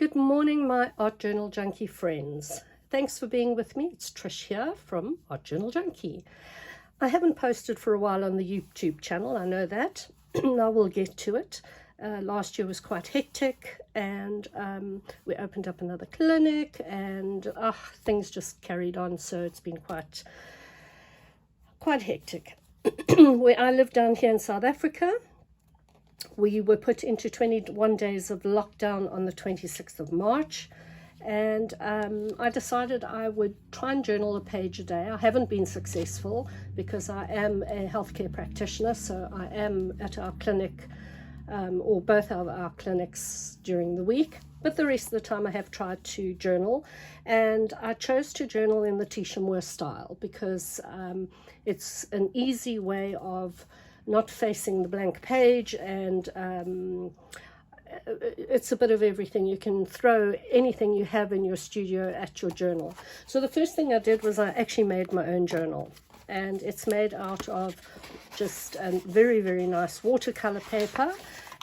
Good morning, my Art Journal Junkie friends. Thanks for being with me. It's Trish here from Art Journal Junkie. I haven't posted for a while on the YouTube channel, I know that. I will get to it. Last year was quite hectic, and we opened up another clinic, and things just carried on, so it's been quite hectic. Where I live down here in South Africa, we were put into 21 days of lockdown on the 26th of March, and I decided I would try and journal a page a day. I haven't been successful because I am a healthcare practitioner, so I am at our clinic or both of our clinics during the week, but the rest of the time I have tried to journal, and I chose to journal in the Teesha Moore style because it's an easy way of not facing the blank page, and it's a bit of everything. You can throw anything you have in your studio at your journal. So the first thing I did was I actually made my own journal, and it's made out of just a very, very nice watercolor paper,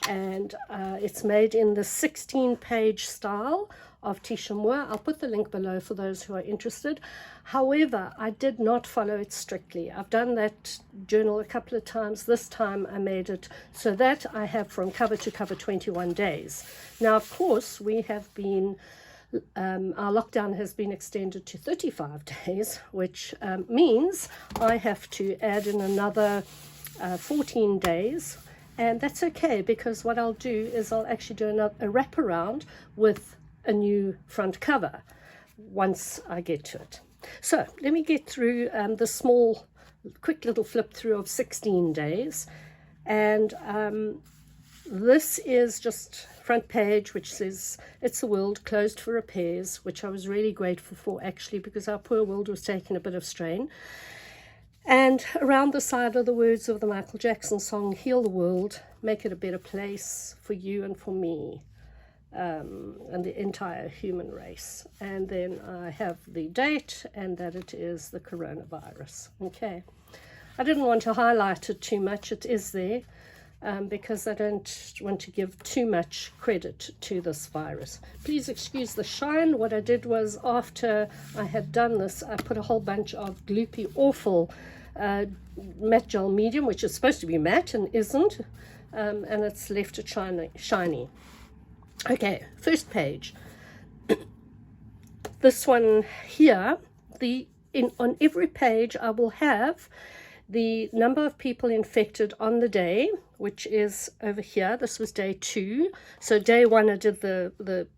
and it's made in the 16-page style of Teesha Moore. I'll put the link below for those who are interested. However, I did not follow it strictly. I've done that journal a couple of times. This time I made it so that I have from cover to cover 21 days. Now, of course, we have been, our lockdown has been extended to 35 days, which means I have to add in another 14 days. And that's okay, because what I'll do is I'll actually do a wraparound with a new front cover once I get to it. So let me get through the small, quick little flip through of 16 days. And this is just front page, which says, "It's a world closed for repairs," which I was really grateful for, actually, because our poor world was taking a bit of strain. And around the side are the words of the Michael Jackson song, "Heal the World, Make It a Better Place for You and for Me." And the entire human race. And then I have the date, and that it is the coronavirus. Okay, I didn't want to highlight it too much. It is there because I don't want to give too much credit to this virus. Please excuse the shine. What I did was, after I had done this, I put a whole bunch of gloopy, awful matte gel medium, which is supposed to be matte and isn't, and it's left it shiny. Okay, first page. This one here, on every page I will have the number of people infected on the day, which is over here. This was day 2. So day 1 I did the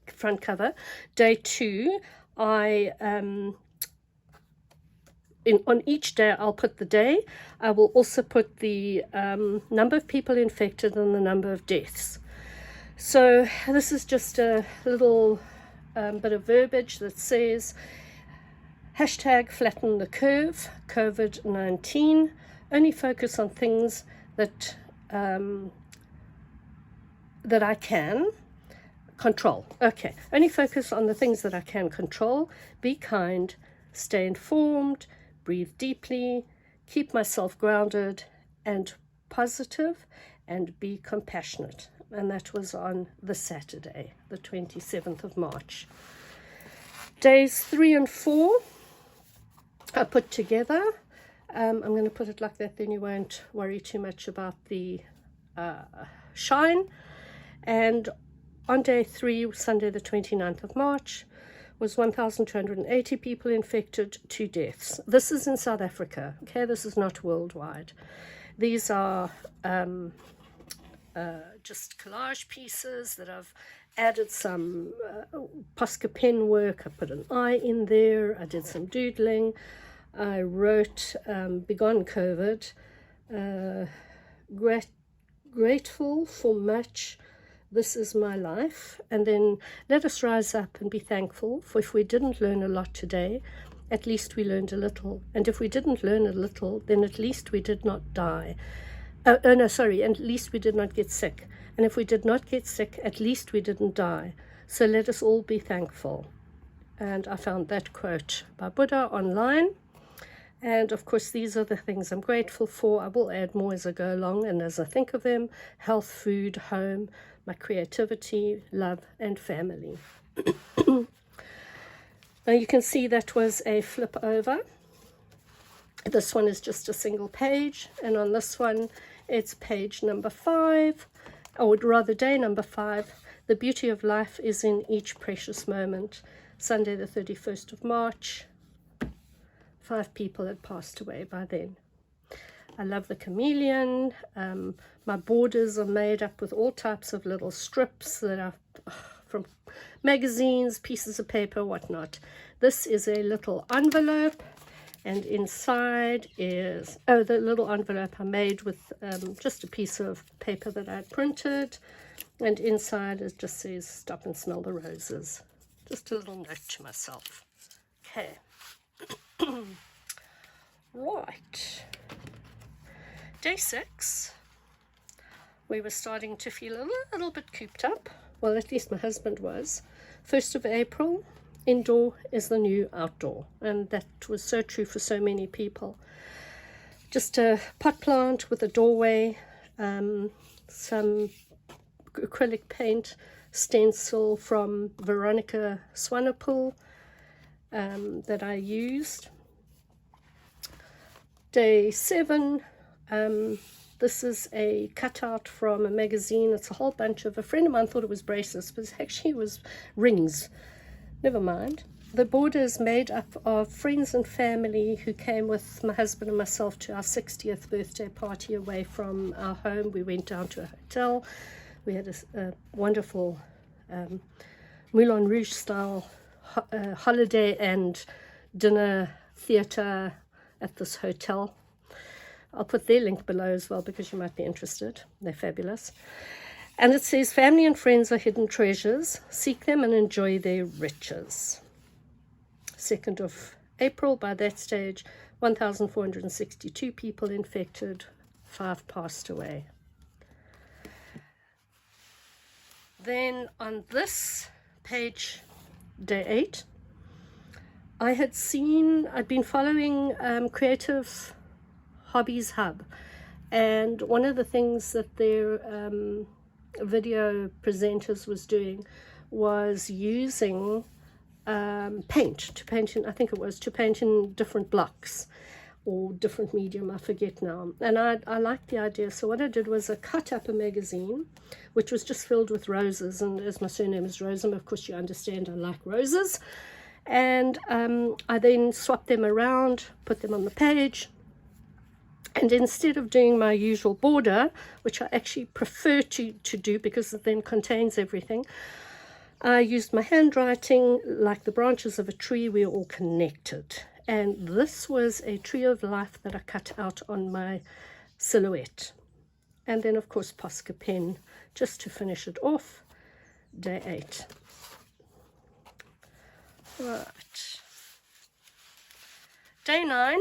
front cover. Day 2 on each day I'll put the day. I will also put the number of people infected and the number of deaths. So this is just a little bit of verbiage that says, hashtag flatten the curve, COVID-19, only focus on things that that I can control. Okay, only focus on the things that I can control. Be kind, stay informed, breathe deeply, keep myself grounded and positive, and be compassionate. And that was on the Saturday, the 27th of March. Days 3 and 4 are put together. I'm going to put it like that, then you won't worry too much about the shine. And on day 3, Sunday the 29th of March, was 1,280 people infected, 2 deaths. This is in South Africa, okay? This is not worldwide. These are just collage pieces that I've added some Posca pen work. I put an eye in there. I did some doodling. I wrote "Begone COVID," grateful for much. This is my life. And then let us rise up and be thankful, for if we didn't learn a lot today, at least we learned a little. And if we didn't learn a little, then at least we did not die. At least we did not get sick. And if we did not get sick, at least we didn't die. So let us all be thankful. And I found that quote by Buddha online. And of course, these are the things I'm grateful for. I will add more as I go along and as I think of them: health, food, home, my creativity, love, and family. Now you can see that was a flip over. This one is just a single page, and on this one it's page number 5, or rather day number 5. The beauty of life is in each precious moment. Sunday the 31st of March. 5 people had passed away by then. I love the chameleon. My borders are made up with all types of little strips that are from magazines, pieces of paper, whatnot. This is a little envelope, and inside is, oh, the little envelope I made with just a piece of paper that I printed, and inside it just says, "Stop and smell the roses." Just a little note to myself. Okay. Right. Day 6, we were starting to feel a little bit cooped up. Well, at least my husband was. 1st of April, indoor is the new outdoor. And that was so true for so many people. Just a pot plant with a doorway, some acrylic paint stencil from Veronica Swanepoel that I used. Day 7, this is a cutout from a magazine. It's a whole bunch of, a friend of mine thought it was bracelets, but it actually was rings. Never mind. The border is made up of friends and family who came with my husband and myself to our 60th birthday party away from our home. We went down to a hotel. We had a wonderful Moulin Rouge style holiday and dinner theatre at this hotel. I'll put their link below as well because you might be interested. They're fabulous. And it says, "Family and friends are hidden treasures. Seek them and enjoy their riches." 2nd of April, by that stage, 1,462 people infected, 5 passed away. Then on this page, day 8, I'd been following Creative Hobbies Hub, and one of the things that their video presenters was doing was using paint to paint in different blocks or different medium, I forget now. And I liked the idea, so what I did was I cut up a magazine which was just filled with roses, and as my surname is Rosem, of course you understand I like roses. And I then swapped them around, put them on the page, and instead of doing my usual border, which I actually prefer to do because it then contains everything, I used my handwriting. Like the branches of a tree, we are all connected. And this was a tree of life that I cut out on my silhouette. And then, of course, Posca pen, just to finish it off, day 8. Right. Day 9.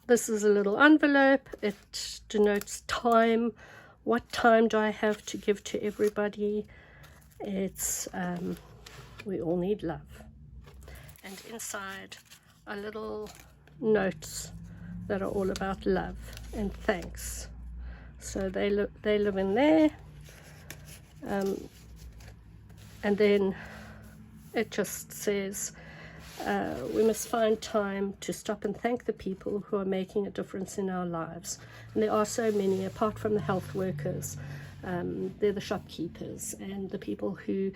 This is a little envelope. It denotes time. What time do I have to give to everybody? It's we all need love. And inside are little notes that are all about love and thanks. So they live in there. And then it just says, we must find time to stop and thank the people who are making a difference in our lives. And there are so many, apart from the health workers. They're the shopkeepers and the people who,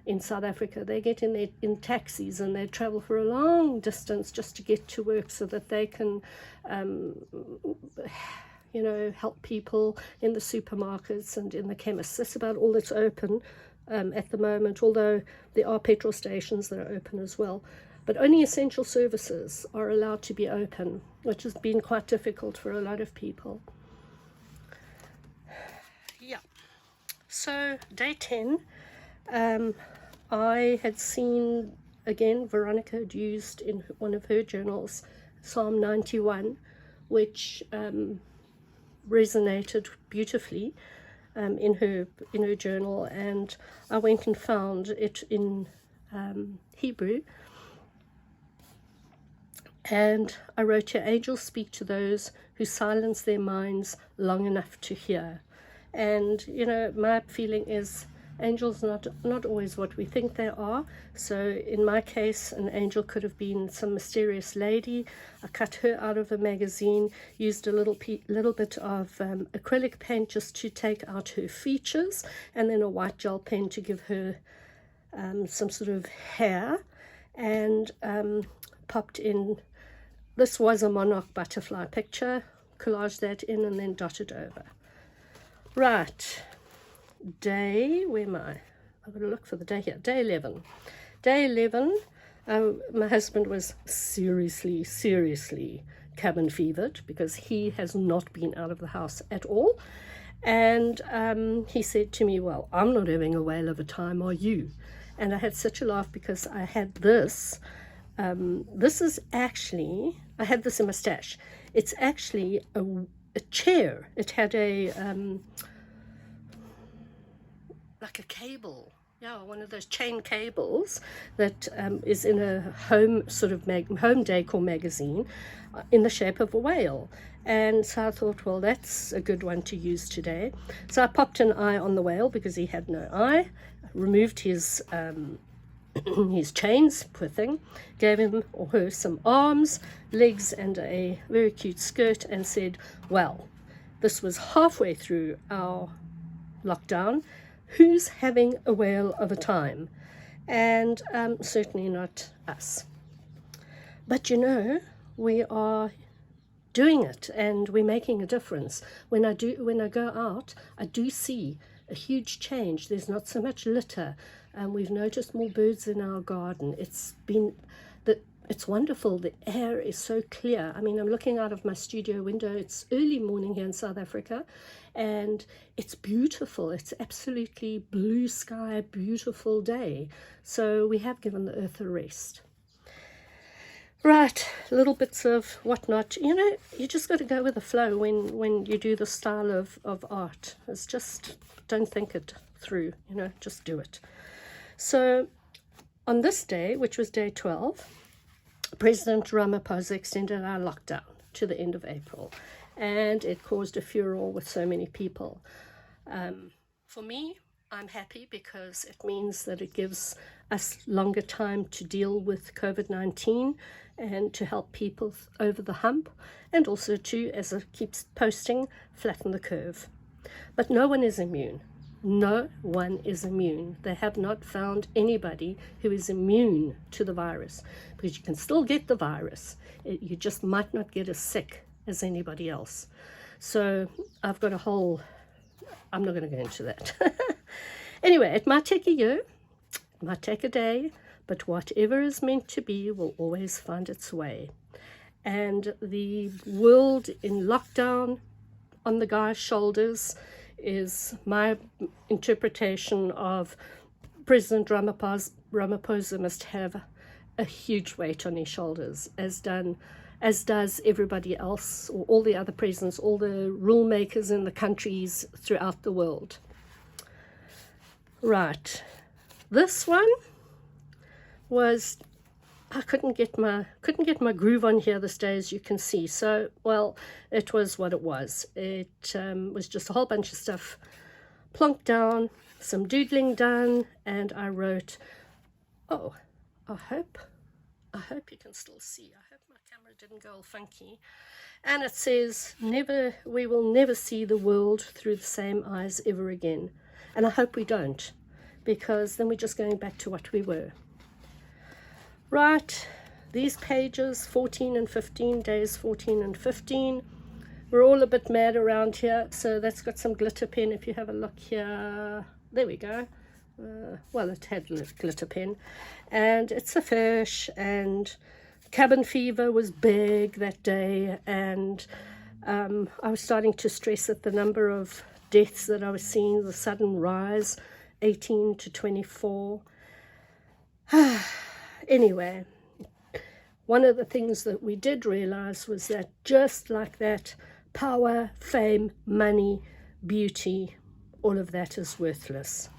in South Africa, they get in taxis and they travel for a long distance just to get to work so that they can, help people in the supermarkets and in the chemists. That's about all that's open at the moment, although there are petrol stations that are open as well. But only essential services are allowed to be open, which has been quite difficult for a lot of people. Yeah. So day 10, I had seen, again, Veronica had used in one of her journals, Psalm 91, which resonated beautifully in her journal, and I went and found it in Hebrew. And I wrote here, angels speak to those who silence their minds long enough to hear. And, you know, my feeling is angels not always what we think they are. So in my case, an angel could have been some mysterious lady. I cut her out of a magazine, used a little bit of acrylic paint just to take out her features, and then a white gel pen to give her some sort of hair, and popped in. This was a monarch butterfly picture, collaged that in and then dotted over. Right, where am I? I've got to look for the day here. Day 11. Day 11, my husband was seriously cabin fevered because he has not been out of the house at all. And he said to me, well, I'm not having a whale of a time, are you? And I had such a laugh because I had this. This is actually, I had this in my stash. It's actually a chair. It had a, like a cable. Yeah, one of those chain cables that is in a home decor magazine in the shape of a whale. And so I thought, well, that's a good one to use today. So I popped an eye on the whale because he had no eye, removed his chains, poor thing, gave him or her some arms, legs, and a very cute skirt, and said, well, this was halfway through our lockdown. Who's having a whale of a time? And certainly not us. But you know, we are doing it and we're making a difference. When I go out, I do see a huge change. There's not so much litter. We've noticed more birds in our garden. It's wonderful. The air is so clear. I mean, I'm looking out of my studio window. It's early morning here in South Africa, and it's beautiful. It's absolutely blue sky, beautiful day. So we have given the earth a rest. Right, little bits of whatnot. You know, you just got to go with the flow when you do the style of art. It's just, don't think it through, you know, just do it. So on this day, which was day 12, President Ramaphosa extended our lockdown to the end of April, and it caused a furor with so many people. For me, I'm happy because it means that it gives us longer time to deal with COVID-19 and to help people over the hump, and also to, as it keeps posting, flatten the curve. But no one is immune. No one is immune. They have not found anybody who is immune to the virus, because you can still get the virus. You just might not get as sick as anybody else. So I've got I'm not going to go into that. Anyway, it might take a year, it might take a day, but whatever is meant to be will always find its way. And the world in lockdown on the guy's shoulders is my interpretation of President Ramaphosa must have a huge weight on his shoulders, as does everybody else, or all the other presidents, all the rule makers in the countries throughout the world. Right, this one was, I couldn't get my groove on here this day, as you can see. So, well, it was what it was. It was just a whole bunch of stuff plonked down, some doodling done, and I wrote, oh, I hope you can still see. I hope my camera didn't go all funky. And it says, we will never see the world through the same eyes ever again. And I hope we don't, because then we're just going back to what we were. Right, these pages 14 and 15, days 14 and 15, we're all a bit mad around here, so that's got some glitter pen. If you have a look here, there we go. Well, it had glitter pen, and it's a fish, and cabin fever was big that day, and I was starting to stress at the number of deaths that I was seeing, the sudden rise, 18 to 24. Anyway, one of the things that we did realize was that just like that, power, fame, money, beauty, all of that is worthless.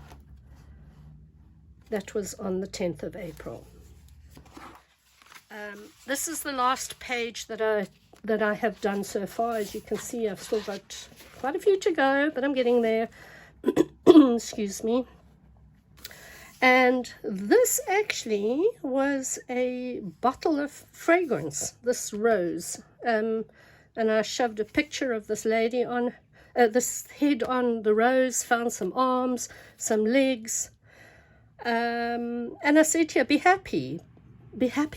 That was on the 10th of April. This is the last page that I have done so far. As you can see, I've still got quite a few to go, but I'm getting there. Excuse me. And this actually was a bottle of fragrance, this rose. And I shoved a picture of this lady on, this head on the rose, found some arms, some legs. And I said to her, be happy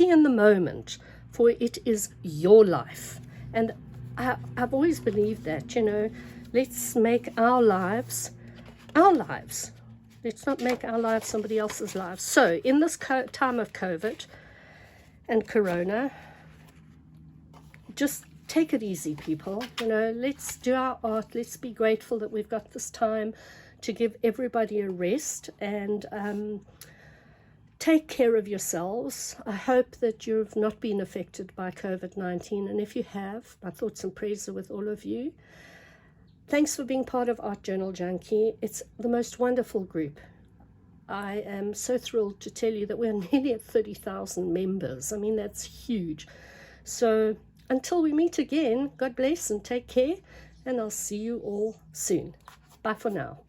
in the moment, for it is your life. And I've always believed that, you know, let's make our lives our lives. Let's not make our lives somebody else's lives. So in this time of COVID and Corona, just take it easy, people. You know, let's do our art. Let's be grateful that we've got this time to give everybody a rest, and take care of yourselves. I hope that you've not been affected by COVID-19, and if you have, my thoughts and prayers are with all of you. Thanks for being part of Art Journal Junkie. It's the most wonderful group. I am so thrilled to tell you that we're nearly at 30,000 members. I mean, that's huge. So until we meet again, God bless and take care, and I'll see you all soon. Bye for now.